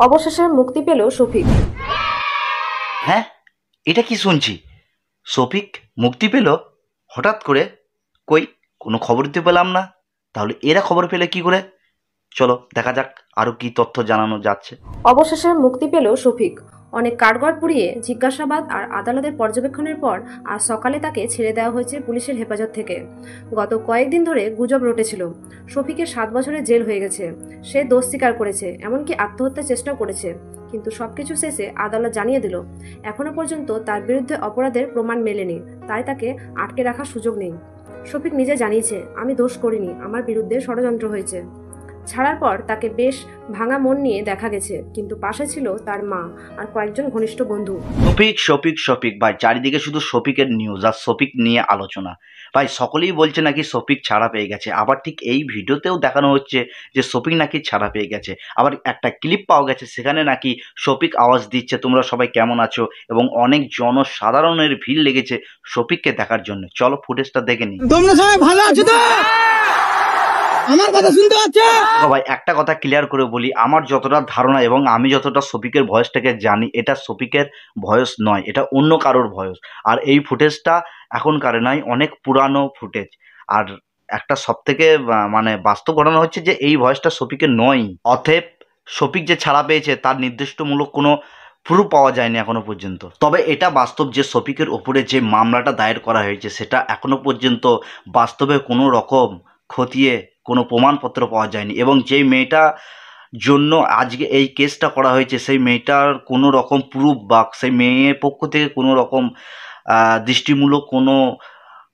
অবশেষে মুক্তি পেল শফিক। হ্যাঁ, এটা কি শুনছি? শফিক মুক্তি পেল হঠাৎ করে? কই, কোনো খবর তো পেলাম না। তাহলে এরা খবর পেলে কি করে? চলো দেখা যাক আরো কি তথ্য জানানো যাচ্ছে। অবশেষে মুক্তি পেল শফিক। অনেক কাঠগড় পুড়িয়ে জিজ্ঞাসাবাদ আর আদালতের পর্যবেক্ষণের পর আজ সকালে তাকে ছেড়ে দেওয়া হয়েছে পুলিশের হেফাজত থেকে। গত কয়েকদিন ধরে গুজব রটেছিল শফিকের 7 বছরের জেল হয়ে গেছে। সে দোষ স্বীকার করেছে, এমনকি আত্মহত্যার চেষ্টাও করেছে। কিন্তু সবকিছু শেষে আদালত জানিয়ে দিল এখনো পর্যন্ত তার বিরুদ্ধে অপরাধের প্রমাণ মেলেনি, তাই তাকে আটকে রাখার সুযোগ নেই। শফিক নিজে জানিয়েছে, আমি দোষ করিনি, আমার বিরুদ্ধে ষড়যন্ত্র হয়েছে। ছাড়ার পর তাকে বেশ ভাঙা মন নিয়ে দেখা গেছে, কিন্তু পাশে ছিল তার মা আর কয়েকজন ঘনিষ্ঠ বন্ধু। শফিক শফিক শফিক ভাই, চারিদিকে শুধু শফিকের নিউজ আর শফিক নিয়ে আলোচনা। ভাই সকলেই বলছে নাকি শফিক ছাড়া পেয়ে গেছে, আবার ঠিক এই ভিডিওতেও দেখানো হচ্ছে যে শফিক নাকি ছাড়া পেয়ে গেছে। আবার একটা ক্লিপ পাওয়া গেছে, সেখানে নাকি শফিক আওয়াজ দিচ্ছে তোমরা সবাই কেমন আছো, এবং অনেক জনসাধারণের ভিড় লেগেছে শফিককে দেখার জন্য। চলো ফুটেজটা দেখে নিই। তোমরা সবাই ভালো আছো তো? আমার কথা শুনতে পাচ্ছ? ভাই একটা কথা ক্লিয়ার করে বলি, আমার যতটা ধারণা এবং আমি যতটা শফিকের ভয়েসটাকে জানি, এটা শফিকের ভয়েস নয়, এটা অন্য কারোর ভয়েস। আর এই ফুটেজটা এখনকার নয়, অনেক পুরানো ফুটেজ। আর একটা সব থেকে মানে বাস্তব ঘটনা হচ্ছে যে এই ভয়েসটা শফিকের নয়। অতএব শফিক যে ছাড়া পেয়েছে তার নির্দিষ্টমূলক কোনো প্রুফ পাওয়া যায়নি এখনো পর্যন্ত। তবে এটা বাস্তব যে শফিকের ওপরে যে মামলাটা দায়ের করা হয়েছে সেটা এখনো পর্যন্ত বাস্তবে কোনো রকম খতিয়ে কোনো প্রমাণপত্র পাওয়া যায়নি, এবং যেই মেয়েটা জন্য আজকে এই কেসটা করা হয়েছে সেই মেয়েটার কোনো রকম প্রুফ বা সেই মেয়ের পক্ষ থেকে কোনো রকম দৃষ্টিমূলক কোনো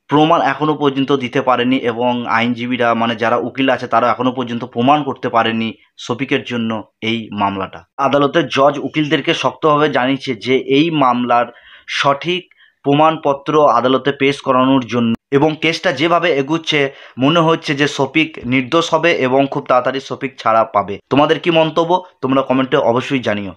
প্রমাণ এখনো পর্যন্ত দিতে পারেনি, এবং আইনজীবীরা মানে যারা উকিল আছে তারা এখনো পর্যন্ত প্রমাণ করতে পারেনি শফিকের জন্য এই মামলাটা। আদালতের জজ উকিলদেরকে শক্তভাবে জানিয়েছে যে এই মামলার সঠিক প্রমাণপত্র আদালতে পেশ করানোর জন্য, এবং কেসটা যেভাবে এগুচ্ছে মনে হচ্ছে যে শফিক নির্দোষ হবে এবং খুব তাড়াতাড়ি শফিক ছাড়া পাবে। তোমাদের কি মন্তব্য তোমরা কমেন্টে অবশ্যই জানিও।